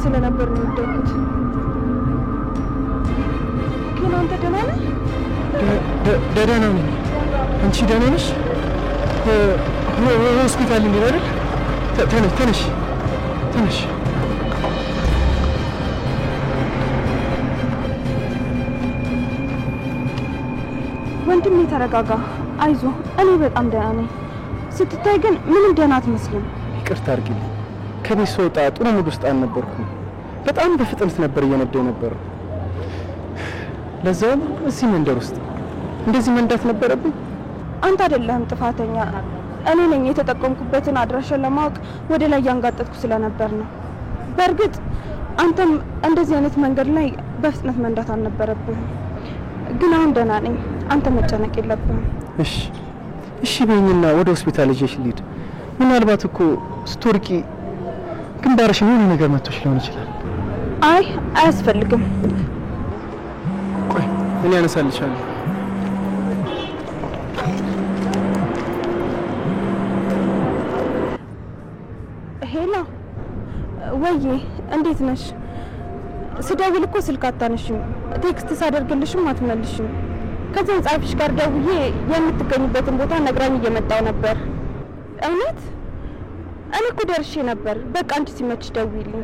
ስለነበር ነው የወደድኩት። ግን አንተ ደህና ነህ? ደህና ነኝ። አንቺ ደህና ነሽ? ሆስፒታል እንዴት አይደል? ተነሽ ወንድሜ ተረጋጋ፣ አይዞ። እኔ በጣም ደህና ነኝ። ስትታይ ግን ምንም ደህና አትመስልም። ይቅርታ አድርጊልኝ። ከቤት ስወጣ ጥሩ ሙድ ውስጥ አልነበርኩም። በጣም በፍጥነት ነበር እየነዳሁ ነበር። ለዛውም እዚህ መንደር ውስጥ እንደዚህ መንዳት ነበረብኝ። አንተ አይደለህም ጥፋተኛ። እኔ ነኝ የተጠቀምኩበትን አድራሻ ለማወቅ ወደ ላይ ያንጋጠጥኩ ስለነበር ነው። በእርግጥ አንተም እንደዚህ አይነት መንገድ ላይ በፍጥነት መንዳት አልነበረብህም። ግን አሁን ደህና ነኝ። አንተ መጨነቅ የለብህም። እሺ በይኝና ወደ ሆስፒታል ይዤሽ ልሂድ። ምናልባት እኮ ስትወርቂ ግንባርሽን የሆነ ነገር መጥቶሽ ሊሆን ይችላል። አይ አያስፈልግም። ቆይ እኔ አነሳልሻለሁ። ሄሎ ወዬ፣ እንዴት ነሽ? ስደውል እኮ ስልክ አታነሽም፣ ቴክስት ሳደርግልሽም አትመልሽም። ከዛ ጻፍሽ ጋር ደውዬ የምትገኝበትን ቦታ ነግራኝ እየመጣው ነበር። እውነት እኔ እኮ ደርሼ ነበር። በቃ አንቺ ሲመችሽ ደውይልኝ።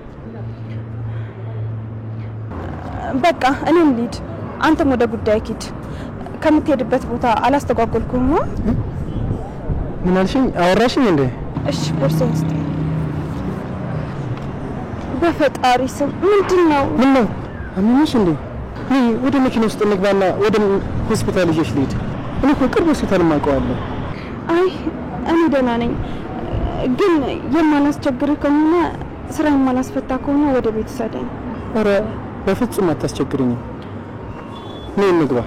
በቃ እኔም ልሂድ፣ አንተም ወደ ጉዳይ ሂድ። ከምትሄድበት ቦታ አላስተጓጎልኩም ነው? ምን አልሽኝ? አወራሽኝ እንዴ? እሺ ቦርሳዬን ስጠኝ። በፈጣሪ ስም ምንድነው? ምን ነው አመመሽ እንዴ? ወደ መኪና ውስጥ እንግባና ወደ ሆስፒታል ይዤሽ ልሂድ። እኔ እኮ ቅርብ ሆስፒታል ማውቀዋለሁ። አይ እኔ ደህና ነኝ። ግን የማላስቸግር ከሆነ ስራ የማላስፈታ ከሆነ ወደ ቤት ሰደኝ። ኧረ በፍጹም አታስቸግሪኝም። ነይ እንግባ።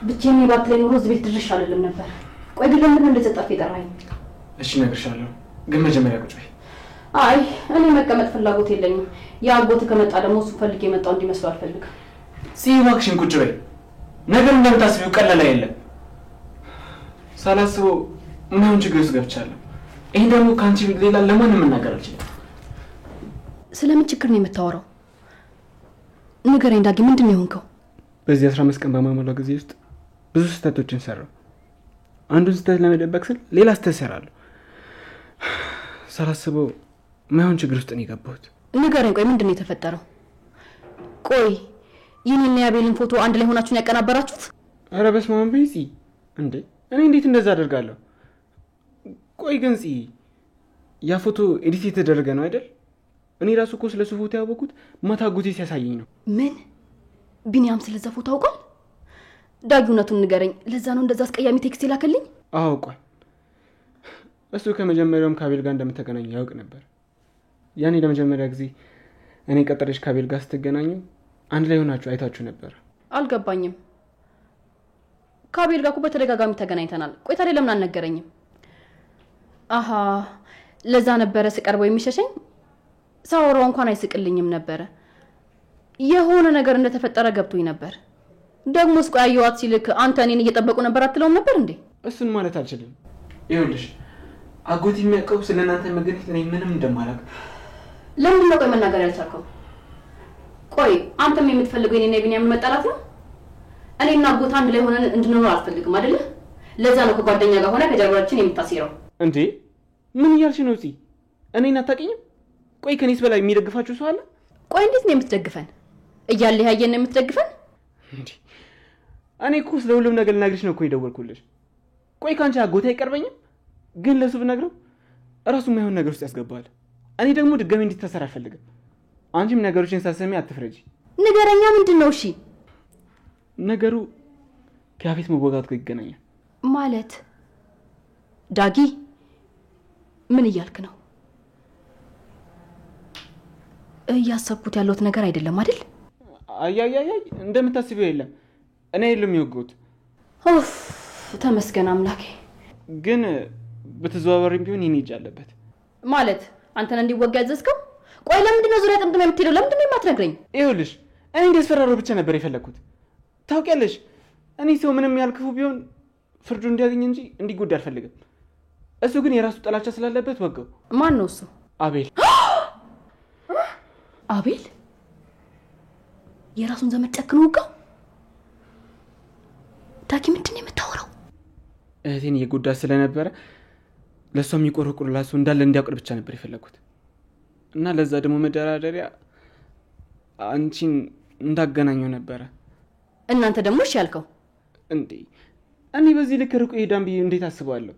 ብቻዬን ባትለኝ ኖሮ እዚህ ቤት ድርሽ አይደለም ነበር። ቆይ ግን ለምን እንደዚህ ጠፋ ይጠራኝ? እሺ እነግርሻለሁ፣ ግን መጀመሪያ ቁጭ በይ። አይ እኔ መቀመጥ ፍላጎት የለኝም። ያጎት ከመጣ ደግሞ እሱ ፈልጌ የመጣው እንዲመስለው አልፈልግም። እባክሽን ቁጭ በይ። ነገር እንደምታስቢው ቀላል አይደለም። ሳላስበው ምንም ችግር ውስጥ ገብቻለሁ። ይሄን ደግሞ ካንቺ ሌላ ለማንም መናገር አልችልም። ስለምን ችግር ነው የምታወራው? ንገረኝ ዳጊ፣ ምንድን ነው የሆንከው? በዚህ 15 ቀን በማሞላው ጊዜ ውስጥ ብዙ ስህተቶችን ሰራው። አንዱን ስህተት ለመደበቅ ስል ሌላ ስህተት ሰራለሁ። ሳላስበው ማይሆን ችግር ውስጥ ነው የገባሁት። ንገረኝ፣ ቆይ ምንድን ነው የተፈጠረው? ቆይ የኔና ያቤልን ፎቶ አንድ ላይ ሆናችሁ ነው ያቀናበራችሁት? ኧረ በስመ አብ በይሲ እንዴ! እኔ እንዴት እንደዛ አደርጋለሁ? ቆይ ግን ያ ፎቶ ኤዲት የተደረገ ነው አይደል? እኔ ራሱ እኮ ስለሱ ፎቶ ያወቅሁት ማታ አጎቴ ሲያሳየኝ ነው። ምን? ቢኒያም ስለዛ ፎቶ አውቋል? ዳጊ እውነቱን ንገረኝ፣ ለዛ ነው እንደዛ አስቀያሚ ቴክስት ይላከልኝ? አውቋል። እሱ ከመጀመሪያውም ካቤል ጋር እንደምትገናኙ ያውቅ ነበር። ያኔ ለመጀመሪያ ጊዜ እኔ ቀጠረሽ ካቤል ጋር ስትገናኙ አንድ ላይ ሆናችሁ አይታችሁ ነበር። አልገባኝም። ካቤል ጋር እኮ በተደጋጋሚ ተገናኝተናል። ቆይ ታዲያ ለምን አልነገረኝም? አሃ ለዛ ነበረ ስቀርበው የሚሸሸኝ። ሳወራው እንኳን አይስቅልኝም ነበረ። የሆነ ነገር እንደተፈጠረ ገብቶኝ ነበር። ደግሞስ ቆይ አየዋት ሲልክ አንተ እኔን እየጠበቁ ነበር አትለውም ነበር እንዴ? እሱን ማለት አልችልም። ይኸውልሽ አጎቴ የሚያውቀው ስለናንተ መገኘት እኔ ምንም እንደማላውቅ። ለምን ነው ቆይ መናገር ያልቻልከው? ቆይ አንተም የምትፈልገው የኔና የቢኒያም መጣላት ነው? እኔና አጎት አንድ ላይ ሆነን እንድንኖር አልፈልግም አይደለ? ለዛ ነው ከጓደኛ ጋር ሆነ ከጀርባችን የምታሲረው። እንዴ ምን እያልሽ ነው? እኔን አታውቂኝም? ቆይ ከኔስ በላይ የሚደግፋችሁ ሰው አለ? ቆይ እንዴት ነው የምትደግፈን? እያለ ያየን ነው የምትደግፈን? እንዴ እኔ እኮ ስለ ሁሉም ነገር ልነግርሽ ነው እኮ የደወልኩልሽ። ቆይ ካንቺ አጎቴ አይቀርበኝም? ግን ለሱ ብነግረው እራሱ የማይሆን ነገር ውስጥ ያስገባል። እኔ ደግሞ ድጋሚ እንድትታሰር አልፈልግም። አንቺም ነገሮችን ሳትሰሚ አትፍረጂ። ንገረኛ፣ ምንድን ነው? እሺ ነገሩ ከያፌት መወጋት ጋር ይገናኛል። ማለት ዳጊ ምን እያልክ ነው? እያሰብኩት ያለሁት ነገር አይደለም አይደል? አያያያይ እንደምታስቢው የለም። እኔ የለም የወጋሁት። ኦፍ ተመስገን አምላኬ። ግን በተዘዋዋሪም ቢሆን ይሄን እጅ አለበት ማለት አንተን እንዲወጋ ያዘዝከው? ቆይ ለምንድን ነው ዙሪያ ጥምጥም የምትሄደው? ለምንድን ነው የማትነግረኝ? ይኸውልሽ እኔ እንዲያስፈራረው ብቻ ነበር የፈለኩት። ታውቂያለሽ እኔ ሰው ምንም ያልክፉ ቢሆን ፍርዱ እንዲያገኝ እንጂ እንዲጎዳ አልፈልግም። እሱ ግን የራሱ ጥላቻ ስላለበት ወጋው። ማን ነው እሱ? አቤል። አቤል የራሱን ዘመድ ጨክኖ ወጋው? ዳጊ ምንድን ነው የምታወራው? እህቴን እየጎዳ ስለነበረ ለሷ የሚቆረቁርላት ሰው እንዳለ እንዲያውቅ ብቻ ነበር የፈለኩት። እና ለዛ ደግሞ መደራደሪያ አንቺን እንዳገናኘው ነበረ። እናንተ ደግሞ እሺ ያልከው እንዴ? እኔ በዚህ ልክ ርቆ ይሄዳን ብዬ እንዴት አስባለሁ?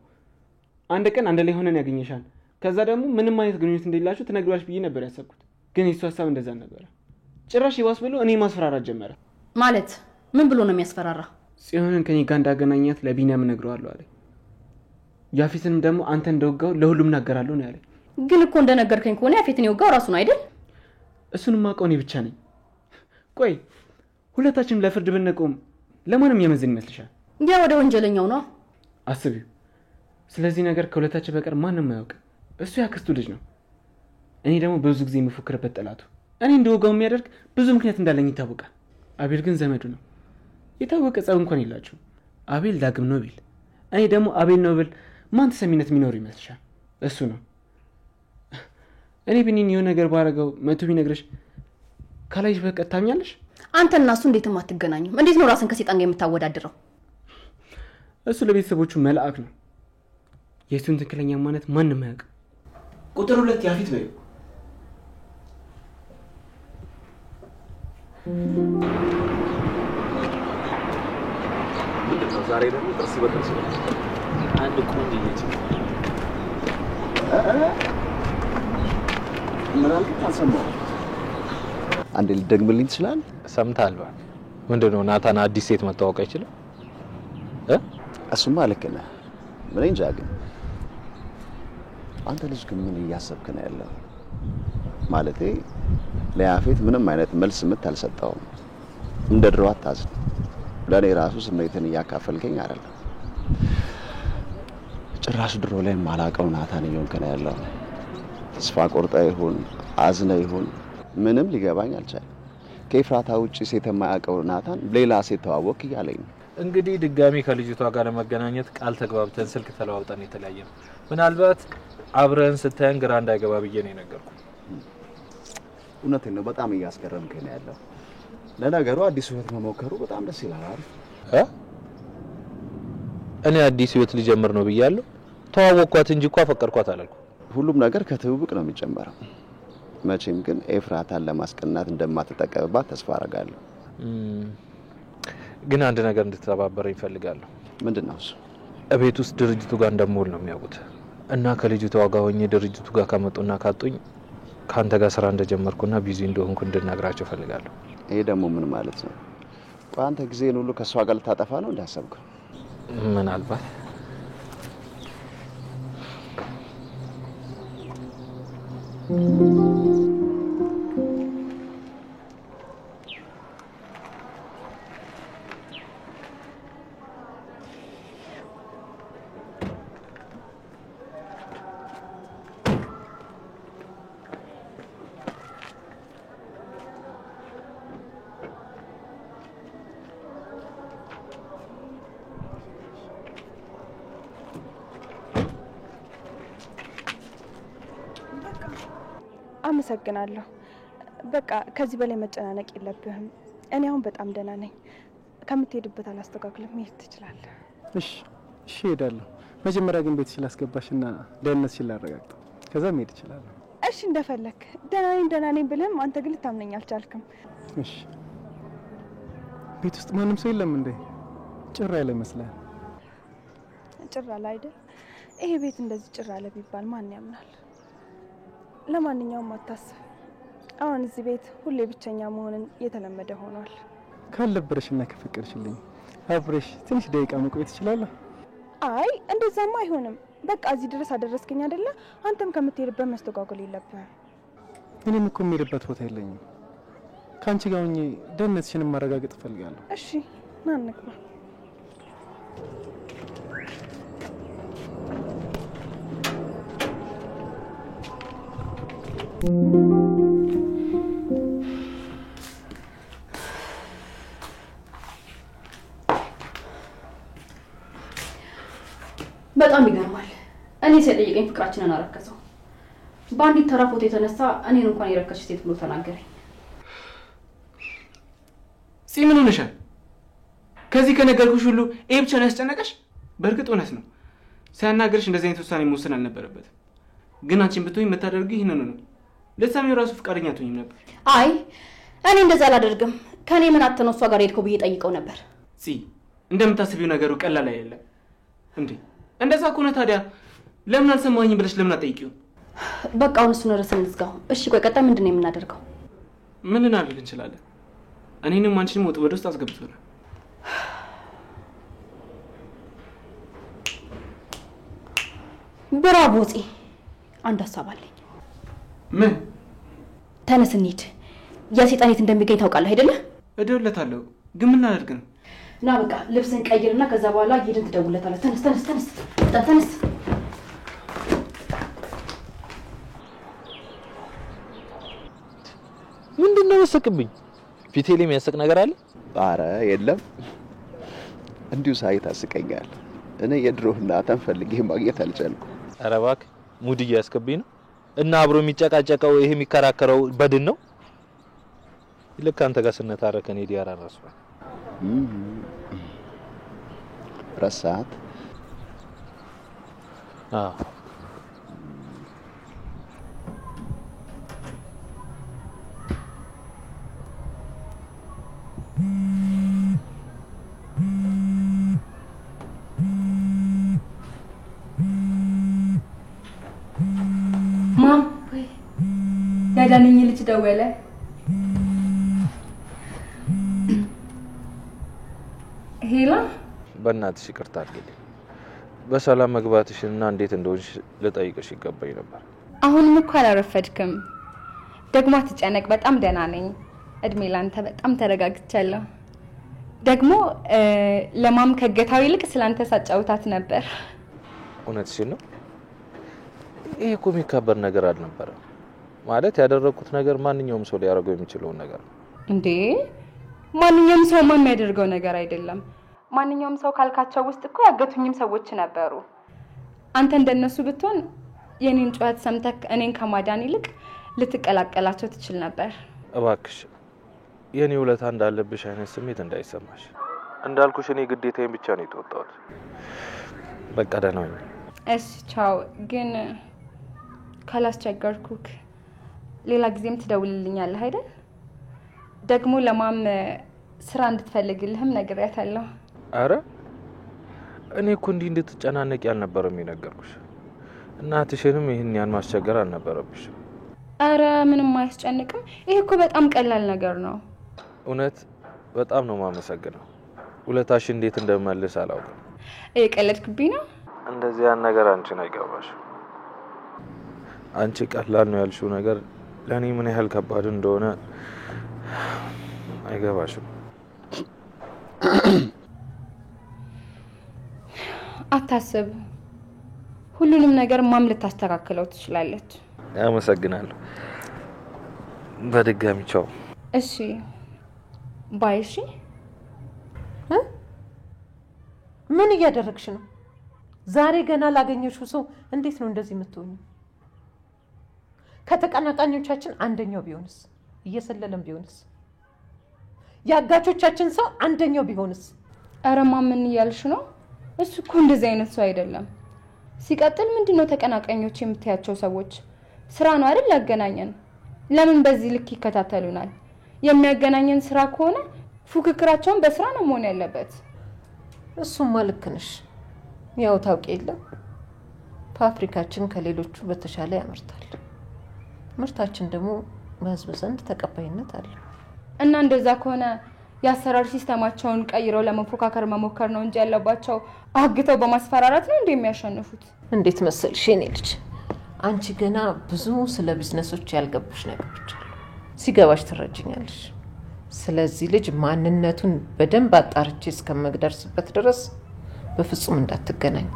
አንድ ቀን አንድ ላይ ሆነን ያገኘሻል፣ ከዛ ደግሞ ምንም አይነት ግንኙነት እንደሌላችሁ ትነግሪዋለሽ ብዬ ነበር ያሰብኩት። ግን የሱ ሀሳብ እንደዛ ነበረ። ጭራሽ ይባስ ብሎ እኔ ማስፈራራት ጀመረ። ማለት ምን ብሎ ነው የሚያስፈራራ? ጽዮንን ከኔ ጋር እንዳገናኛት ለቢኒያም እነግረዋለሁ አለ። ያፌትንም ደግሞ አንተ እንደወጋው ለሁሉም እናገራለሁ ነው ያለኝ። ግን እኮ እንደነገርከኝ ከሆነ ያፌትን የወጋው ራሱ ነው አይደል? እሱንም ማውቀው እኔ ብቻ ነኝ። ቆይ ሁለታችንም ለፍርድ ብንቆም ለማንም የመዝን ይመስልሻል? ያ ወደ ወንጀለኛው ነው። አስቢው። ስለዚህ ነገር ከሁለታችን በቀር ማንም አያውቅ። እሱ ያክስቱ ልጅ ነው፣ እኔ ደግሞ ብዙ ጊዜ የምፎክርበት ጠላቱ። እኔ እንደወጋው የሚያደርግ ብዙ ምክንያት እንዳለኝ ይታወቃል። አቤል ግን ዘመዱ ነው። የታወቀ ጸብ እንኳን የላችሁ። አቤል ዳግም ነው ቢል እኔ ደግሞ አቤል ነው ብል ማን ተሰሚነት የሚኖር ይመስልሻል? እሱ ነው። እኔ ቢኒን የሆነ ነገር ባረገው መቶ ቢነግርሽ ካላይሽ በቀጥ ታምኛለሽ? አንተ እና እሱ እንዴትም አትገናኙም። እንዴት ነው ራስን ከሴጣን ጋር የምታወዳድረው? እሱ ለቤተሰቦቹ መልአክ ነው። የእሱን ትክክለኛ ማንነት ማንም አያውቅ። ቁጥር 2 ያፌት በይ። ዛሬ ደግሞ ጥርስ በጥርስ አንድ ቆንጆ ልጅ ምናምን አልሰማሁም። አንዴ ልትደግምልኝ ትችላለህ? ሰምተሃል? ምንድነው ናታን አዲስ ሴት መታወቅ አይችልም? እሱማ ልክ ነህ። ምን እንጃ ግን አንተ ልጅ ግን ምን እያሰብክ ነው ያለው? ማለቴ ለያፌት ምንም አይነት መልስ ምት አልሰጠውም። እንደ ድሮ አታዝን። ለኔ ራሱ ስሜትን እያካፈልከኝ አይደለም። ጭራሽ ድሮ ላይ ማላቀው ናታን እየሆንክ ነው ያለው። ተስፋ ቆርጣ ይሁን አዝነ ይሁን ምንም ሊገባኝ አልቻለም። ከኤፍራታ ውጪ ሴት የማያውቀው ናታን ሌላ ሴት ተዋወቅ እያለኝ። እንግዲህ ድጋሚ ከልጅቷ ጋር ለመገናኘት ቃል ተግባብተን ስልክ ተለዋውጠን የተለያየ ነው። ምናልባት አብረን ስታየን ግራ እንዳይገባ ብዬ ነው የነገርኩ። እውነቴን ነው፣ በጣም እያስገረምከኝ ነው ያለው። ለነገሩ አዲስ ህይወት መሞከሩ በጣም ደስ ይላል አይደል? እኔ አዲስ ህይወት ልጀምር ነው ብያለሁ። ተዋወቅኳት እንጂ እኮ አፈቀርኳት አላልኩ። ሁሉም ነገር ከትውውቅ ነው የሚጀምረው። መቼም ግን ኤፍራታን ለማስቀናት እንደማትጠቀምባት ተስፋ አደርጋለሁ። ግን አንድ ነገር እንድትተባበረኝ እፈልጋለሁ። ምንድነው እሱ? እቤት ውስጥ ድርጅቱ ጋር እንደምውል ነው የሚያውቁት እና ከልጅቷ ጋር ሆኜ ድርጅቱ ጋር ካመጡና ካጡኝ ካንተ ጋር ስራ እንደጀመርኩና ቢዚ እንደሆንኩ እንድናግራቸው እፈልጋለሁ። ይሄ ደግሞ ምን ማለት ነው? አንተ ጊዜን ሁሉ ከሷ ጋር ልታጠፋ ነው እንዳሰብከው? ምናልባት አመሰግናለሁ። በቃ ከዚህ በላይ መጨናነቅ የለብህም። እኔ አሁን በጣም ደህና ነኝ። ከምትሄድበት አላስተካክልም፣ መሄድ ትችላለህ። እሺ እሄዳለሁ። መጀመሪያ ግን ቤት ስላስገባሽና ደህንነት ስላረጋግጥ ከዛ መሄድ እችላለሁ። እሺ እንደፈለክ ደህና ነኝ ብለህም አንተ ግን ልታምነኝ አልቻልክም። እሺ ቤት ውስጥ ማንም ሰው የለም እንዴ? ጭራ ያለ መስላል። ጭራ ላይ አይደል? ይሄ ቤት እንደዚህ ጭራ ያለ ቢባል ማን ያምናል? ለማንኛውም አታስብ። አሁን እዚህ ቤት ሁሌ ብቸኛ መሆንን የተለመደ ሆኗል። ካልነበረሽና ከፈቀድሽልኝ አብረሽ ትንሽ ደቂቃ መቆየት ትችላለህ? አይ እንደዛማ አይሆንም። በቃ እዚህ ድረስ አደረስከኝ አይደለ? አንተም ከምትሄድበት መስተጓጎል የለብህም። እኔም እኮ የምሄድበት ቦታ የለኝም። ካንቺ ጋር ሆኜ ደህንነትሽን ማረጋገጥ እፈልጋለሁ። እሺ ና እንግባ። በጣም ይገርማል። እኔ ሳይጠይቀኝ ፍቅራችንን አረከሰው። በአንዲት ተራ ፎቶ የተነሳ እኔን እንኳን የረከስሽ ሴት ብሎ ተናገረኝ። ምን ሆነሻል? ከዚህ ከነገርኩሽ ሁሉ ይሄ ብቻ ነው ያስጨነቀሽ? በእርግጥ እውነት ነው። ሳያናገርሽ እንደዚህ አይነት ውሳኔ መወሰን አልነበረበትም። ግን አንቺን ብትሆኝ የምታደርጊው ይሄንን ነው። ለሳሚው ራሱ ፍቃደኛ አትሆኝም ነበር። አይ እኔ እንደዛ አላደርግም። ከኔ ምን አተነው እሷ ጋር ሄድከው ብዬ ጠይቀው ነበር። እንደምታስቢው ነገሩ ቀላል አይደለም እንዴ። እንደዛ ከሆነ ታዲያ ለምን አልሰማኸኝም ብለሽ ለምን አትጠይቂው? በቃ አሁን እሱን ረስን እንዝጋው። እሺ ቆይ ቀጣይ ምንድነው የምናደርገው? ምን እናደርግ እንችላለን? እኔንም አንቺንም ወጥ ወደ ውስጥ አስገብቶናል። ብራቮ ፂ፣ አንድ ሀሳብ አለኝ። ምን? ተነስ እንሂድ። ያ ሰይጣን የት እንደሚገኝ ታውቃለህ አይደለ? እደውልለታለሁ። ግን ምን እናደርግ ነው? ና በቃ ልብስን ቀይርና ከዛ በኋላ ሄድን ትደውልለታለህ። ተነስ። ምንድነው መስቅብኝ? ፊቴ ላይ የሚያስቅ ነገር አለ? አረ የለም፣ እንዲሁ ሳይ ታስቀኛል። እኔ የድሮ እናቴን ፈልጌ ማግኘት አልቻልኩም። አረ እባክህ ሙድ እያስከብኝ ነው። እና አብሮ የሚጨቃጨቀው ይሄ የሚከራከረው በድን ነው። ይልክ አንተ ጋር ስንታረቅ እኔ ዲያራ ራስዋል ረሳት። ማም ያዳነኝ ልጅ ደወለ። ሄላ በእናትሽ ይቅርታ አድርጊልኝ። በሰላም መግባትሽና እንዴት እንደሆንሽ ልጠይቅሽ ይገባኝ ነበር። አሁንም እኮ አላረፈድክም። ደግሞ አትጨነቅ፣ በጣም ደህና ነኝ። እድሜ ላንተ በጣም ተረጋግቻለሁ። ደግሞ ለማም ከገታው ይልቅ ስላንተ ሳጫውታት ነበር። እውነትሽን ነው? ይሄ እኮ የሚካበር ነገር አልነበረም። ማለት ያደረኩት ነገር ማንኛውም ሰው ሊያደርገው የሚችለው ነገር ነው። እንዴ ማንኛውም ሰው የሚያደርገው ነገር አይደለም። ማንኛውም ሰው ካልካቸው ውስጥ እኮ ያገቱኝም ሰዎች ነበሩ። አንተ እንደነሱ ብትሆን የኔን ጩኸት ሰምተህ እኔን ከማዳን ይልቅ ልትቀላቀላቸው ትችል ነበር። እባክሽ የኔ ውለታ እንዳለብሽ አይነት ስሜት እንዳይሰማሽ። እንዳልኩሽ እኔ ግዴታዬን ብቻ ነው የተወጣሁት። በቃ ደህና ነኝ። እሺ ቻው። ግን ካላስቸገርኩክ ሌላ ጊዜም ትደውልልኛለህ አይደል? ደግሞ ለማም ስራ እንድትፈልግልህም ነግሬያታለሁ። አረ እኔ እኮ እንዲህ እንድትጨናነቂ አልነበረም የነገርኩሽ። እናትሽንም ይሄን ያን ማስቸገር አልነበረብሽ። አረ ምንም አያስጨንቅም። ይሄ እኮ በጣም ቀላል ነገር ነው። እውነት በጣም ነው ማመሰግነው። ውለታሽ እንዴት እንደመልስ አላውቅም። ቀለድክብኝ ነው? እንደዚህ ያን ነገር አንቺ ነው አይገባሽ። አንቺ ቀላል ነው ያልሽው ነገር ለኔ ምን ያህል ከባድ እንደሆነ አይገባሽም። አታስብ፣ ሁሉንም ነገር ማም ልታስተካክለው ትችላለች። አመሰግናለሁ። በድጋሚ ቻው። እሺ ባይ። እሺ ምን እያደረግሽ ነው? ዛሬ ገና ላገኘሽው ሰው እንዴት ነው እንደዚህ የምትሆኚ? ከተቀናቃኞቻችን አንደኛው ቢሆንስ? እየሰለለም ቢሆንስ? ያጋቾቻችን ሰው አንደኛው ቢሆንስ? አረ ማም ምን እያልሽ ነው? እሱ እኮ እንደዚህ አይነት ሰው አይደለም። ሲቀጥል ምንድነው ተቀናቃኞች የምታያቸው ሰዎች? ስራ ነው አይደል ያገናኘን? ለምን በዚህ ልክ ይከታተሉናል? የሚያገናኘን ስራ ከሆነ ፉክክራቸውን በስራ ነው መሆን ያለበት። እሱማ ልክ ነሽ። ያው ታውቂ የለም ፋብሪካችን ከሌሎቹ በተሻለ ያመርታል። ምርታችን ደግሞ በህዝብ ዘንድ ተቀባይነት አለው። እና እንደዛ ከሆነ የአሰራር ሲስተማቸውን ቀይረው ለመፎካከር መሞከር ነው እንጂ ያለባቸው አግተው በማስፈራራት ነው እንደሚያሸንፉት። እንዴት መሰልሽ የኔ ልጅ፣ አንቺ ገና ብዙ ስለ ቢዝነሶች ያልገቡሽ ነገሮች አሉ። ሲገባሽ ትረጅኛለሽ። ስለዚህ ልጅ ማንነቱን በደንብ አጣርቼ እስከመግደርስበት ድረስ በፍጹም እንዳትገናኝ።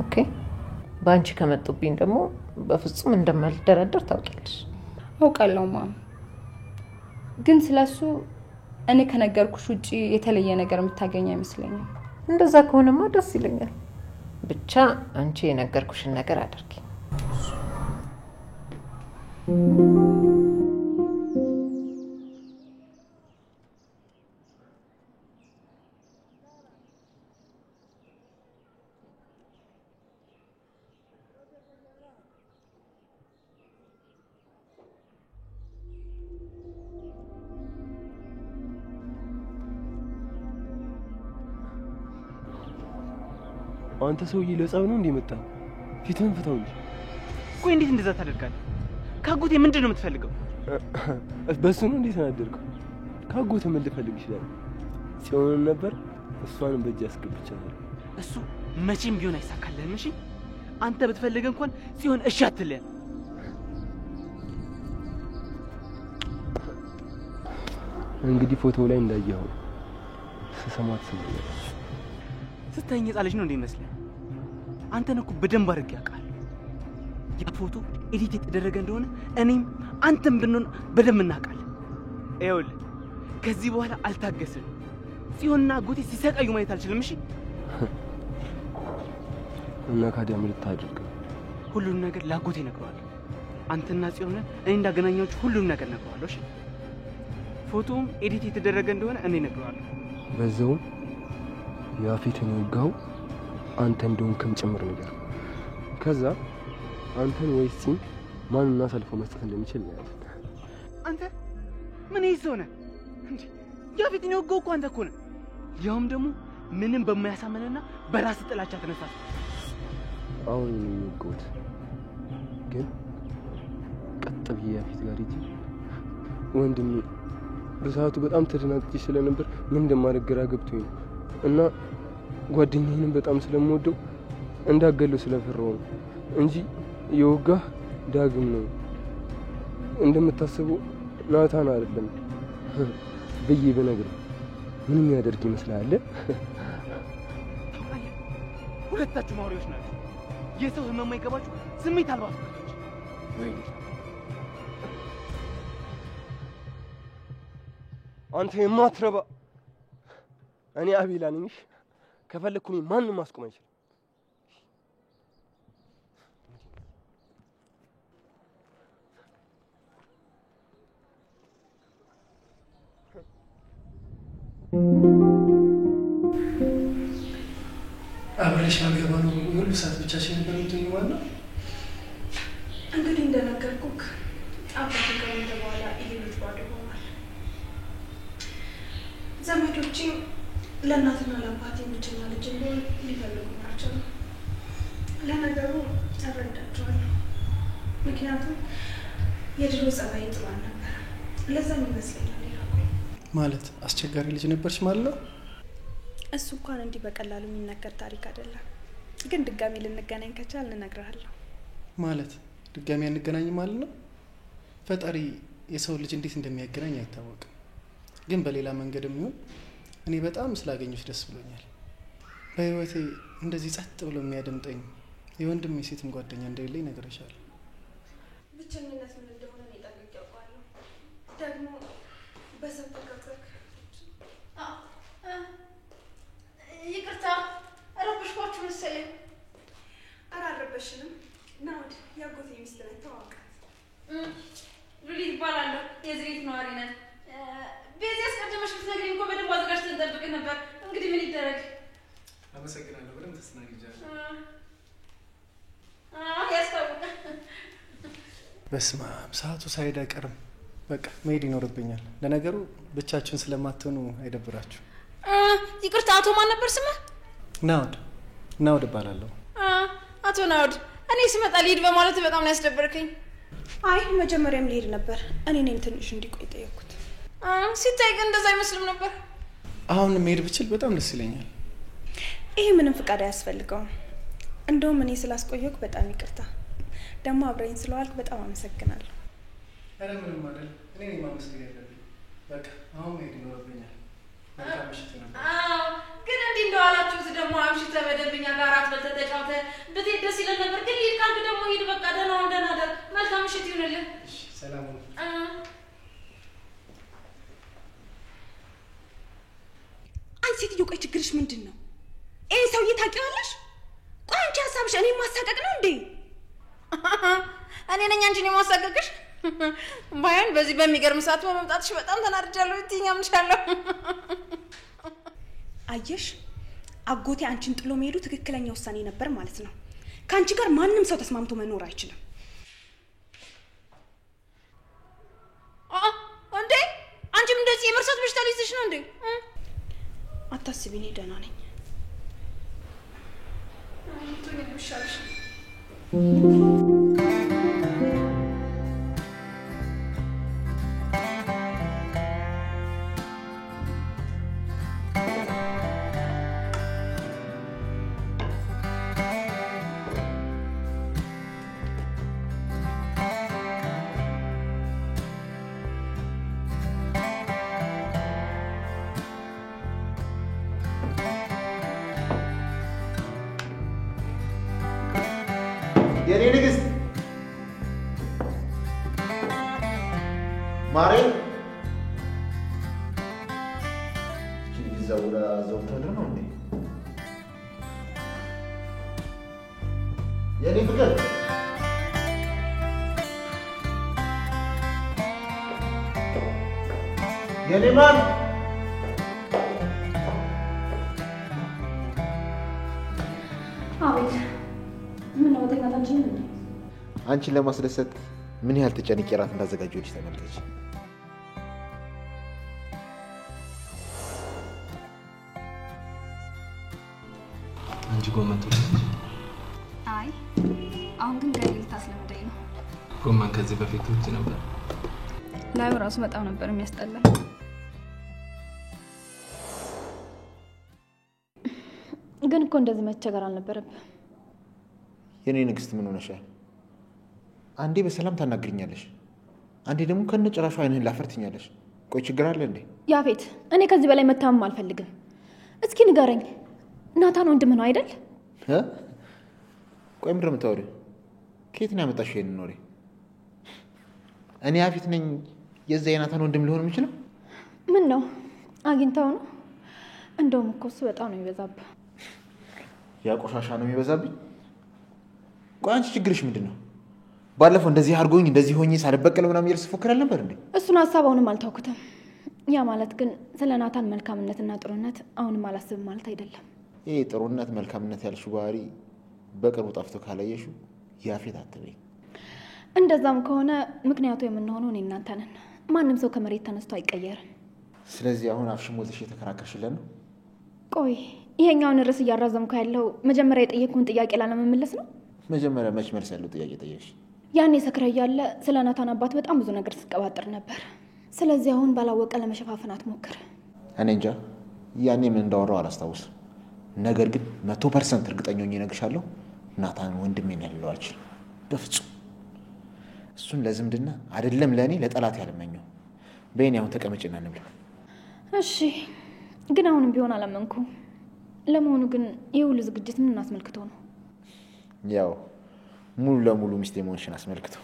ኦኬ? ባንቺ ከመጡብኝ ደግሞ በፍጹም እንደማልደረደር ታውቂያለሽ። አውቃለሁ ማም። ግን ስለሱ እኔ ከነገርኩሽ ውጪ የተለየ ነገር የምታገኝ አይመስለኝም። እንደዛ ከሆነማ ደስ ይለኛል። ብቻ አንቺ የነገርኩሽን ነገር አድርጊ። አንተ ሰውዬ ለጸብ ነው እንዴ መጣ? ፊትህን ፍታው እንጂ። ቆይ እንዴት እንደዛ ታደርጋለህ? ካጎቴ ምንድነው የምትፈልገው? በሱ ነው እንዴ ተናደድከው? ካጎቴ ምን ልፈልግ ይችላል? ሲሆን ነበር እሷንም በእጅ አስገብቻለሁ። እሱ መቼም ቢሆን አይሳካልህም። እሺ አንተ ብትፈልግ እንኳን ሲሆን እሺ አትልህ። እንግዲህ ፎቶው ላይ እንዳየኸው ስሰማት ሰማኝ። ስተኛ ጻለሽ ነው እንዴ ይመስልህ? አንተን እኮ በደንብ አድርጌ ያውቃል። ያ ፎቶ ኤዲት የተደረገ እንደሆነ እኔም አንተም ብንሆን በደንብ እናውቃለን። ይኸውልህ ከዚህ በኋላ አልታገስም። ጽዮንና አጎቴ ሲሰቃዩ ማየት አልችልም። እሺ እና ካዲያ ምን ልታደርግ? ሁሉን ነገር ላጎቴ ነግረዋለሁ። አንተና ጽዮን እኔ እንዳገናኛችሁ ሁሉን ነገር ነግረዋለሁ። እሺ ፎቶውም ኤዲት የተደረገ እንደሆነ እኔ ነግረዋለሁ። በዛውም ያፊትን ወጋው አንተ እንደሆንክም ጭምር ነገር። ከዛ አንተን ወይስ ማንና ሰልፎ መስጠት እንደሚችል ነው ያለው። አንተ ምን ይዞነ እንዴ? ያፊትን ወጋው እኮ አንተ እኮ ነህ። ያውም ደግሞ ምንም በማያሳመንና በራስ ጥላቻ ተነሳስ። አሁን የሚወጋውት ግን ቀጥ ብዬ ያፊት ጋር ሂጂ ወንድሜ። በሰዓቱ በጣም ተደናግጬ ስለነበር ምን እንደማደርግ ግራ ገብቶኝ ነው እና ጓደኛዬንም በጣም ስለምወደው እንዳገለው ስለፈራው ነው እንጂ የወጋህ ዳግም ነው። እንደምታስበው ናታን አይደለም ብዬ ብነግርህ ምንም ያደርግ ይመስላል? ሁለታችሁ ማውሪዎች ናችሁ። የሰው ህመም የማይገባችሁ ስሜት አልባ ናችሁ። አንተ የማትረባ እኔ አቤላ ነኝ። ከፈለኩኝ ማንንም ማስቆም አይችልም። አብረሽ አልገባ ነው ሙሉ ሰዓት ብቻሽን ነበር የምትሆኚው ማለት ነው? እንግዲህ እንደነገርኩክ አባቴ ከሞተ በኋላ ይሄ ቤት ባዶ ሆኗል። ዘመዶቼም ለእናትና ለአባቴ ብቸኛ ልጅ እንደሆን ሊፈልጉ ናቸው። ለነገሩ እረዳቸዋለሁ። ምክንያቱም የድሮ ጸባይ ጥሩ አልነበረ። ለዛም ይመስለኛል ይላኩኝ። ማለት አስቸጋሪ ልጅ ነበርሽ ማለት ነው? እሱ እንኳን እንዲህ በቀላሉ የሚነገር ታሪክ አይደለም። ግን ድጋሚ ልንገናኝ ከቻል እነግርሃለሁ። ማለት ድጋሚ አንገናኝ ማለት ነው? ፈጣሪ የሰው ልጅ እንዴት እንደሚያገናኝ አይታወቅም። ግን በሌላ መንገድም ይሁን እኔ በጣም ስላገኘሽ ደስ ብሎኛል። በህይወቴ እንደዚህ ጸጥ ብሎ የሚያደምጠኝ የወንድም የሴትም ጓደኛ እንደሌለኝ ነግሬሻለሁ። ብቸኝነት ምን እንደሆነ እኔ ጠንቅቄ አውቃለሁ። ደግሞ በሰው ተከፍተክ ይቅርታ ረብሽኳችሁ መሰለኝ። ኧረ አልረበሽንም። ናውድ ያጎቴ ሚስት ነኝ፣ ተዋወቃት። ሉሊት እባላለሁ። የዝሬት ነዋሪ ነን። ቤዚ አስቀድመሽ ብትነግሪኝ እኮ በደንብ አዘጋጅተን እንጠብቅህ ነበር። እንግዲህ ምን ይደረግ። አመሰግናለሁ። በደንብ ተስተናግጃለሁ። ያስታውቃል። በስማ ሰዓቱ ሳይሄድ አይቀርም። በቃ መሄድ ይኖርብኛል። ለነገሩ ብቻችሁን ስለማትሆኑ አይደብራችሁ። ይቅርታ፣ አቶ ማን ነበር ስምህ? ናውድ እባላለሁ። አቶ ናውድ፣ እኔ ስመጣ ልሂድ በማለት በጣም ነው ያስደበርከኝ። አይ መጀመሪያም ልሄድ ነበር። እኔ ነኝ ትንሽ እንዲቆይ ጠየቅኩት። ሲታይ ግን እንደዛ አይመስልም ነበር። አሁን መሄድ ብችል በጣም ደስ ይለኛል። ይሄ ምንም ፍቃድ አያስፈልገውም። እንደውም እኔ ስላስቆየኩ በጣም ይቅርታ። ደግሞ አብረኝ ስለዋልክ በጣም አመሰግናለሁ። ኧረ ምንም አይደል። እኔ ነኝ ማመስገን ያለብኝ። በቃ አሁን መሄድ ይኖርብኛል። መልካም ምሽት ነበር። ግን እንዲህ እንደዋላችሁት ደግሞ አምሽተህ መደበኛ ጋር አራት በልተህ ተጫውተህ ብትሄድ ደስ ይለን ነበር። ግን ልሂድ ካልክ ደግሞ ሂድ። በቃ ደህና ሁን፣ ደህና እደር። መልካም ምሽት ይሁንልህ። እሺ፣ ሰላም ሁኑ። አንቺ ሴትዮ ቆይ ችግርሽ ምንድን ነው? ይሄ ሰውዬ ታውቂዋለሽ? ቆይ አንቺ ሀሳብሽ እኔን ማሳቀቅ ነው እንዴ? እኔ ነኝ አንቺን የማሳቀቅሽ? ባይሆን በዚህ በሚገርም ሰዓት በመምጣትሽ በጣም ተናድጃለሁ። እትዬ አምንሻለሁ። አየሽ፣ አጎቴ አንቺን ጥሎ መሄዱ ትክክለኛ ውሳኔ ነበር ማለት ነው። ከአንቺ ጋር ማንም ሰው ተስማምቶ መኖር አይችልም። እንዴ አንቺም እንደዚህ የመርሳት በሽታ ሊይዝሽ ነው እንዴ? አታስቢ፣ እኔ ደህና ነኝ። የኔ ንግስት ማሬ ዘውራ ዘውተር ነው እንዴ? የኔ ፍቅር የኔ ማን አቤት። ምን ነው ተኛታችን እንዴ? አንቺን ለማስደሰት ምን ያህል ተጨንቄ እራት እንዳዘጋጀሁልሽ ተመልከች። አንቺ ጎመን አይ አሁን ግን ገሌ ልታስለምደኝ ነው። ጎመን ከዚህ በፊት ትውጪ ነበር? ላዩ ራሱ በጣም ነበር የሚያስጠላኝ። ግን እኮ እንደዚህ መቸገር አልነበረብህ። የኔ ንግስት ምን ሆነሻል? አንዴ በሰላም ታናግሪኛለሽ፣ አንዴ ደግሞ ከነጭራሹ አይንህን ላፈርትኛለሽ። ቆይ ችግር አለ እንዴ? ያፌት፣ እኔ ከዚህ በላይ መታመም አልፈልግም። እስኪ ንገረኝ፣ ናታን ወንድም ነው አይደል? ቆይ ምንድን ነው የምታወሪው? ከየት ነው ያመጣሽው ይሄንን ወሬ? እኔ ያፌት ነኝ የዛ የናታን ወንድም ሊሆን የምችለው? ምን ነው አግኝተው ነው? እንደውም እኮ እሱ በጣም ነው የሚበዛብህ። ያ ቆሻሻ ነው የሚበዛብኝ? ቆይ አንቺ ችግርሽ ምንድን ነው? ባለፈው እንደዚህ አድርጎኝ እንደዚህ ሆኜ ሳልበቀል ምናምን እያልሽ ፎክራል ነበር እንዴ? እሱን ሀሳብ አሁንም አልተውኩትም። ያ ማለት ግን ስለ ናታን መልካምነትና ጥሩነት አሁንም አላስብም ማለት አይደለም። ይሄ ጥሩነት መልካምነት ያልሽው ባህሪ በቅርቡ ጠፍቶ ካላየሽው ያፌት አትበይ። እንደዛም ከሆነ ምክንያቱ የምንሆነው እኔ እናንተ ነን። ማንም ሰው ከመሬት ተነስቶ አይቀየርም። ስለዚህ አሁን አፍሽን ሞልተሽ የተከራከርሽለን ነው? ቆይ ይሄኛውን ርዕስ እያራዘምኩ ያለው መጀመሪያ የጠየቅኩን ጥያቄ ላለመመለስ ነው? መጀመሪያ መች መልስ ያለው ጥያቄ ጠየቅሽ? ያኔ ሰክረ እያለ ስለ ናታን አባት በጣም ብዙ ነገር ስትቀባጥር ነበር። ስለዚህ አሁን ባላወቀ ለመሸፋፈን አትሞክር። እኔ እንጃ ያኔ ምን እንዳወራው አላስታውስም። ነገር ግን 100% እርግጠኛ ሆኜ እነግርሻለሁ፣ ናታን ወንድሜን ያለው አልችልም በፍጹም። እሱን ለዝምድና አይደለም ለእኔ ለጠላት ያለመኘው። በእኔ አሁን ተቀመጭና እንብላ። እሺ፣ ግን አሁንም ቢሆን አላመንኩ። ለመሆኑ ግን ይህ ሁሉ ዝግጅት ምን አስመልክቶ ነው? ያው ሙሉ ለሙሉ ሚስቴ መሆንሽን አስመልክቶ።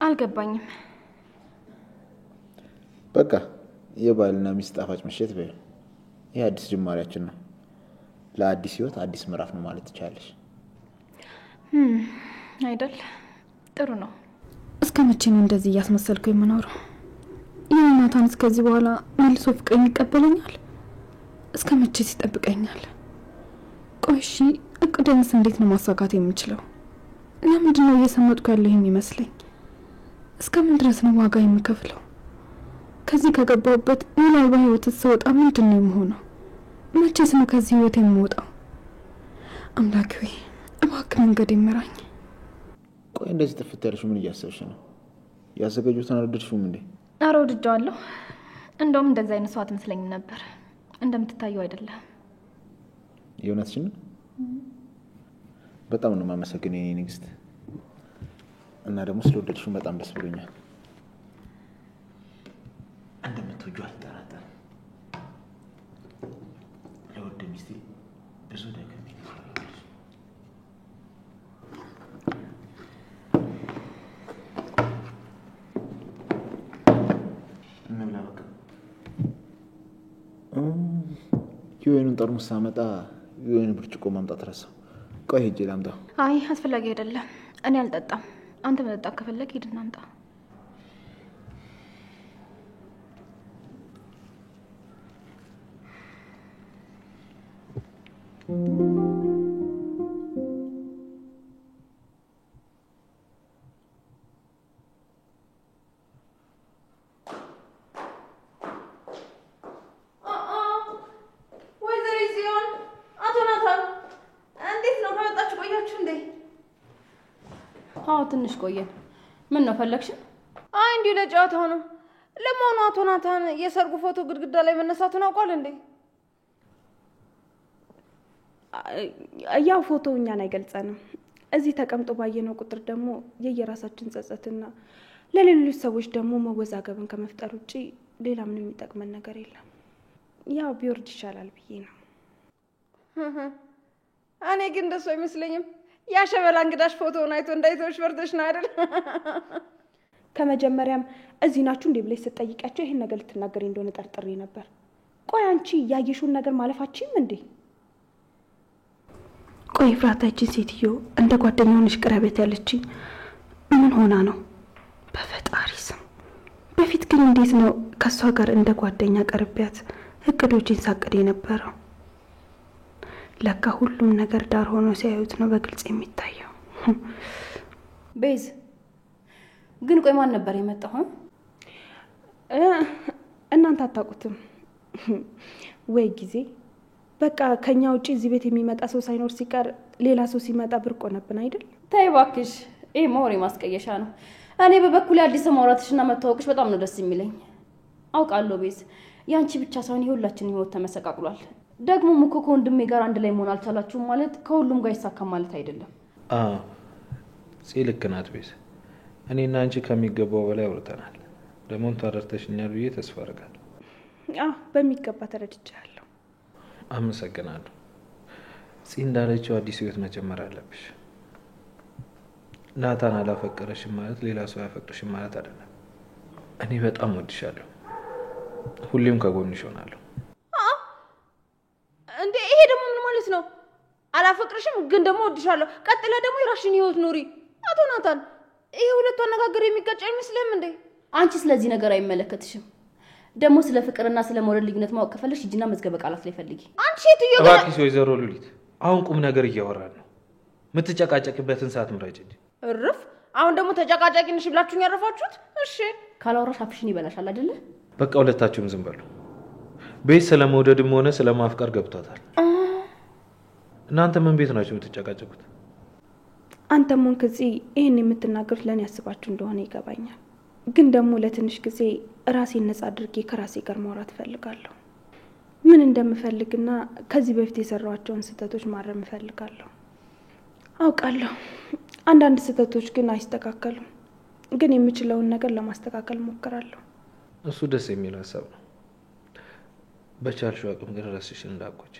አልገባኝም። በቃ የባልና ሚስት ጣፋጭ ምሽት በይ። ይህ አዲስ ጅማሬያችን ነው። ለአዲስ ህይወት አዲስ ምዕራፍ ነው ማለት ትችላለሽ። አይደል? ጥሩ ነው። እስከ መቼ ነው እንደዚህ እያስመሰልኩ የምኖረው? የናታን እስከዚህ በኋላ መልሶ ፍቅሬን ይቀበለኛል? እስከ መቼ ይጠብቀኛል? ቆይ እሺ እቅዴንስ እንዴት ነው ማሳካት የምችለው? ለምንድን ነው እየሰመጥኩ ያለኝ የሚመስለኝ? እስከ ምን ድረስ ነው ዋጋ የምከፍለው? ከዚህ ከገባሁበት ምናልባት ህይወት ስወጣ ምንድን ነው የምሆነው? መቼስ ነው ከዚህ ህይወት የምወጣው? አምላኬ ሆይ እባክህ መንገድ ይመራኝ። ቆይ እንደዚህ ጥፍት ያለሽ ምን እያሰብሽ ነው? ያዘጋጁትን አልወደድሽውም እንዴ? ኧረ ወድጄዋለሁ። እንደውም እንደዚህ አይነት ሰው አትመስለኝም ነበር። እንደምትታየው አይደለም። የእውነትሽን ነው? በጣም ነው የማመሰግነው የኔ ንግስት። እና ደግሞ ስለወደድሽው በጣም ደስ ብሎኛል። እንደምትወጂው አልጠራጠርም። ለወደ ሚስቴ ብዙ ነገር ይመስላል። እንብላ በቃ። የወይኑን ጠርሙስ ሳመጣ የወይኑ ብርጭቆ ማምጣት ረሳሁ። ቆይ ሄጄ ላምጣው። አይ አስፈላጊ አይደለም፣ እኔ አልጠጣም። አንተ መጠጣት ከፈለክ ሂድና አምጣ። ትንሽ ቆየን። ምን ነው ፈለግሽ? አይ እንዲሁ ለጨዋታው ነው። ለመሆኑ አቶ ናታን የሰርጉ ፎቶ ግድግዳ ላይ መነሳቱን አውቋል እንዴ? ያው ፎቶ እኛን አይገልጸንም። እዚህ ተቀምጦ ባየነው ቁጥር ደግሞ የየራሳችን ጸጸትና ለሌሎች ሰዎች ደግሞ መወዛገብን ከመፍጠር ውጪ ሌላ ምንም የሚጠቅመን ነገር የለም። ያው ቢወርድ ይሻላል ብዬ ነው። እኔ ግን እንደሱ አይመስለኝም። ያሸበላ እንግዳሽ ፎቶውን አይቶ እንዳይተውሽ ፈርተሽ ነው አይደል? ከመጀመሪያም እዚህ ናችሁ እንዴ ብለሽ ስትጠይቂያቸው ይሄን ነገር ልትናገሪ እንደሆነ ጠርጥሬ ነበር። ቆይ አንቺ ያየሽውን ነገር ማለፋችሁም እንዴ? ቆይ ፍራታችን ሴትዮ እንደ ጓደኛው ነሽ ቅረቤት ያለችኝ ምን ሆና ነው? በፈጣሪ ስም በፊት ግን እንዴት ነው ከሷ ጋር እንደ ጓደኛ ቀርቢያት እቅዶችን ሳቅድ የነበረው? ለካ ሁሉም ነገር ዳር ሆኖ ሲያዩት ነው በግልጽ የሚታየው። ቤዝ ግን ቆይ ማን ነበር የመጣው? እናንተ አታውቁትም ወይ? ጊዜ በቃ ከኛ ውጪ እዚህ ቤት የሚመጣ ሰው ሳይኖር ሲቀር ሌላ ሰው ሲመጣ ብርቅ ሆነብን አይደል? ተይ እባክሽ፣ ይሄ ወሬ ማስቀየሻ ነው። እኔ በበኩሌ አዲስ ማውራትሽና መታወቅሽ በጣም ነው ደስ የሚለኝ። አውቃለሁ ቤዝ፣ ያንቺ ብቻ ሳይሆን የሁላችንም ህይወት ተመሰቃቅሏል። ደግሞ እኮ ከወንድሜ ጋር አንድ ላይ መሆን አልቻላችሁም ማለት ከሁሉም ጋር ይሳካም ማለት አይደለም። ልክ ናት ቤዝ። እኔና አንቺ ከሚገባው በላይ አውርተናል። ደግሞ ተረድተሽኛል ብዬ ተስፋ አደርጋለሁ። በሚገባ ተረድቻለሁ። አመሰግናለሁ። እንዳለችው አዲስ ህይወት መጀመር አለብሽ። ናታን አላፈቀረሽም ማለት ሌላ ሰው ያፈቅርሽም ማለት አይደለም። እኔ በጣም ወድሻለሁ። ሁሌም ከጎንሽ ሆናለሁ። እንዴ ይሄ ደግሞ ምን ማለት ነው? አላፈቅርሽም ግን ደግሞ ወድሻለሁ። ቀጥላ ደግሞ የራስሽን ህይወት ኑሪ። አቶ ናታን ይሄ ሁለቱ አነጋገር የሚጋጭ አይመስልም እንዴ? አንቺ ስለዚህ ነገር አይመለከትሽም። ደግሞ ስለ ፍቅርና ስለ መውደድ ልዩነት ማወቅ ከፈለሽ ሂጂና መዝገበ ቃላት ላይ ፈልጊ። አንቺ ሴትዮ ግን እባክሽ ወይዘሮ ሉሊት አሁን ቁም ነገር እያወራን ነው። የምትጨቃጨቅበትን ሰዓት ምረጭ እንጂ። እርፍ። አሁን ደግሞ ተጨቃጫቂ ነሽ ብላችሁኝ ያረፋችሁት? እሺ ካላወራሽ አፍሽን ይበላሻል አይደለ? በቃ ሁለታችሁም ዝም በሉ። ቤት ስለመውደድም ሆነ ስለማፍቀር ገብቷታል። እናንተ ምን ቤት ናችሁ የምትጨቃጨቁት? አንተም ሆንክ እዚህ ይሄን የምትናገሩት ለኔ ያስባችሁ እንደሆነ ይገባኛል። ግን ደግሞ ለትንሽ ጊዜ ራሴን ነፃ አድርጌ ከራሴ ጋር ማውራት ፈልጋለሁ። ምን እንደምፈልግና ከዚህ በፊት የሰራኋቸውን ስህተቶች ማረም ፈልጋለሁ። አውቃለሁ አንዳንድ ስህተቶች ግን አይስተካከሉም። ግን የምችለውን ነገር ለማስተካከል ሞክራለሁ። እሱ ደስ የሚል ሀሳብ ነው። በቻልሽው አቅም ግን ራስሽን እንዳትጎጂ።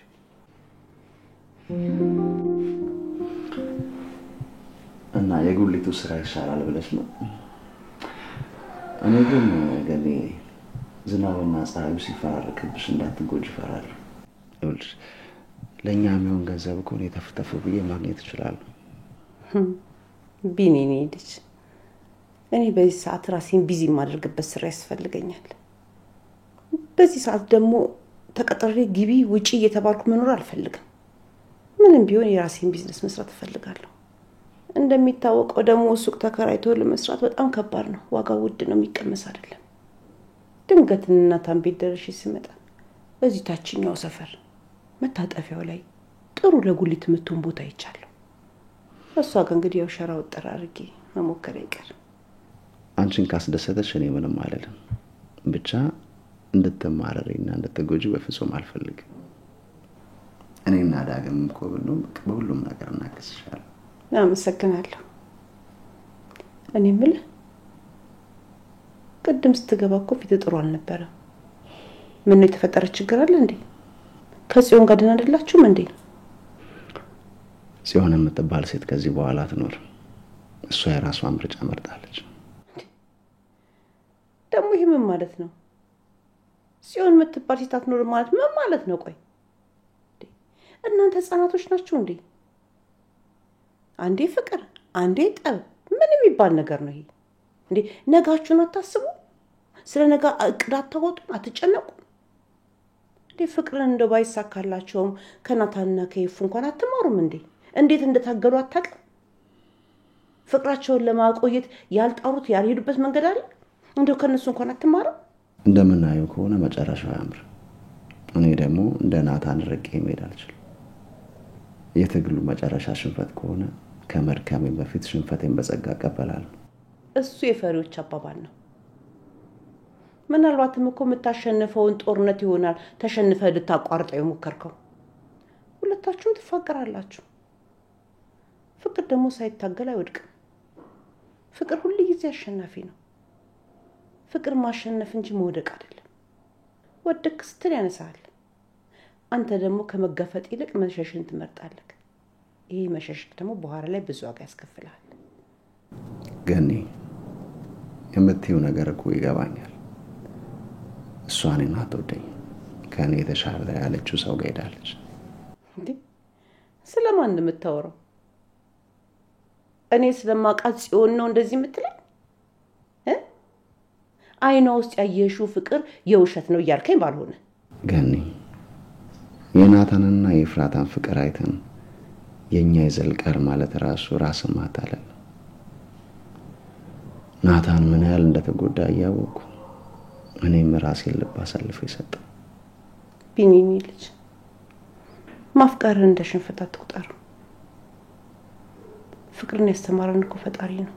እና የጉሊቱ ስራ ይሻላል ብለሽ ነው? እኔ ግን ገኔ ዝናብና ፀሐዩ ሲፈራረቅብሽ እንዳትጎጂ እፈራለሁ። ይኸውልሽ ለኛ የሚሆን ገንዘብ እኮ ነው ተፍተፍ ብዬ ማግኘት እችላለሁ። ቢኒ ልጅ እኔ በዚህ ሰዓት ራሴን ቢዚ ማድረግበት ስራ ያስፈልገኛል። በዚህ ሰዓት ደግሞ ተቀጥሬ ግቢ ውጪ እየተባልኩ መኖር አልፈልግም። ምንም ቢሆን የራሴን ቢዝነስ መስራት እፈልጋለሁ። እንደሚታወቀው ደግሞ ሱቅ ተከራይቶ ለመስራት በጣም ከባድ ነው። ዋጋው ውድ ነው፣ የሚቀመስ አይደለም። ድንገት እናታን ቤት ደርሼ ስመጣ በዚህ ታችኛው ሰፈር መታጠፊያው ላይ ጥሩ ለጉሊት የምትሆን ቦታ ይቻላል። እሷ ጋር እንግዲህ ያው ሸራ ወጥራ አድርጌ መሞከር አይቀር። አንቺን ካስደሰተሽ እኔ ምንም አልልም። ብቻ እንድትማረሪና እንድትጎጂ በፍጹም አልፈልግም። እኔና ዳግም እኮ በሁሉም ነገር እናግዝሻለን። አመሰግናለሁ። እኔ የምልህ ቅድም ስትገባ እኮ ፊት ጥሩ አልነበረም። ምን ነው የተፈጠረ ችግር አለ እንዴ? ከጽዮን ጋር ደህና አይደላችሁም እንዴ? ጽዮን የምትባል ሴት ከዚህ በኋላ አትኖር። እሷ የራሷን ምርጫ መርጣለች። ደግሞ ይሄ ምን ማለት ነው? ጽዮን የምትባል ሴት አትኖር ማለት ምን ማለት ነው? ቆይ እናንተ ህፃናቶች ናችሁ እንዴ? አንዴ ፍቅር አንዴ ጠብ ምን የሚባል ነገር ነው ይሄ እንዴ? ነጋችሁን አታስቡ? ስለ ነገ እቅድ አታወጡ? አትጨነቁ እንዴ? ፍቅርን እንደው ባይሳካላቸውም ከናታንና ከይፉ እንኳን አትማሩም እንዴ? እንዴት እንደታገሉ አታውቅም? ፍቅራቸውን ለማቆየት ያልጣሩት ያልሄዱበት መንገድ አለ? እንደው ከነሱ እንኳን አትማሩም? እንደምናየው ከሆነ መጨረሻው ያምር። እኔ ደግሞ እንደ ናታን ርቄ መሄድ አልችልም። የትግሉ መጨረሻ ሽንፈት ከሆነ ከመድከሜ በፊት ሽንፈቴን በጸጋ እቀበላለሁ። እሱ የፈሪዎች አባባል ነው። ምናልባትም እኮ የምታሸንፈውን ጦርነት ይሆናል ተሸንፈ ልታቋርጠው የሞከርከው። ሁለታችሁም ትፋቀራላችሁ። ፍቅር ደግሞ ሳይታገል አይወድቅም። ፍቅር ሁሉ ጊዜ አሸናፊ ነው። ፍቅር ማሸነፍ እንጂ መውደቅ አይደለም። ወደቅ ስትል ያነሳል። አንተ ደግሞ ከመጋፈጥ ይልቅ መሸሽን ትመርጣለህ። ይሄ መሸሽ ደግሞ በኋላ ላይ ብዙ ዋጋ ያስከፍላል። ገኒ የምትይው ነገር እኮ ይገባኛል። እሷ እኔን አትወደኝም። ከኔ የተሻለ ያለችው ሰው ጋር ሄዳለች። እንዴ ስለማን እንደምታወራው? እኔ ስለማውቃት ጽዮን ነው እንደዚህ የምትለኝ? አይኗ ውስጥ ያየሽው ፍቅር የውሸት ነው እያልከኝ ባልሆነ። ገኒ የናታንና የፍራታን ፍቅር አይተን የኛ ይዘልቃል ማለት ራሱ ራስን ማታለል። ናታን ምን ያህል እንደተጎዳ እያወቅኩ እኔም ራሴን ልብ አሳልፌ ሰጠሁ። ቢኒኒ ልጅ ማፍቀርን እንደ ሽንፈት አትቁጠረው። ፍቅርን ያስተማረን እኮ ፈጣሪ ነው።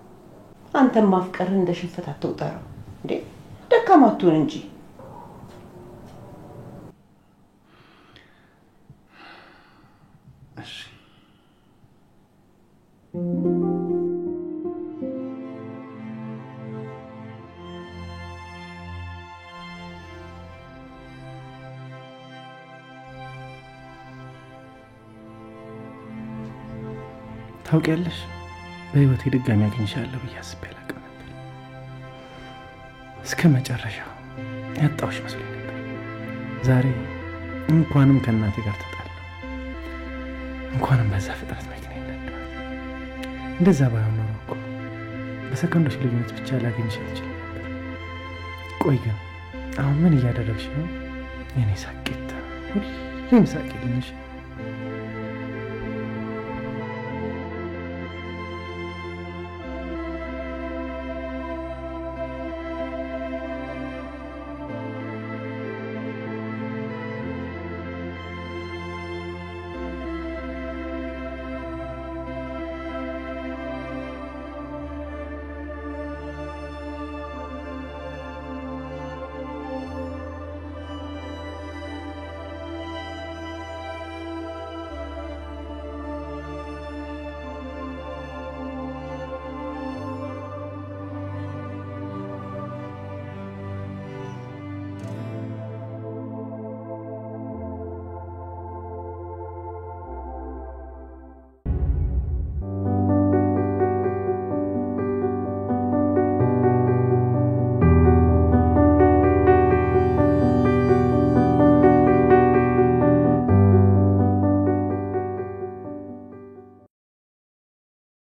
አንተም ማፍቀርን እንደ ሽንፈት አትቁጠረው እንዴ? ደካማ አትሁን እንጂ። እሺ ታውቂያለሽ፣ በህይወቴ ድጋሚ አግኝሻለሁ ብዬ አስቤ አላውቅም ነበር። እስከ መጨረሻው ያጣሁሽ መስሎኝ ነበር። ዛሬ እንኳንም ከእናቴ ጋር ተጣላሁ፣ እንኳንም በዛ ፍጥነት መኪና ይነዳል። እንደዛ ባይሆን ኖሮ እኮ በሰከንዶች ልዩነት ብቻ ላገኝሽ አልችልም ነበር። ቆይ ግን አሁን ምን እያደረግሽ ነው? የኔ ሳቂታ፣ ሁሌም ሳቂልኝሽ።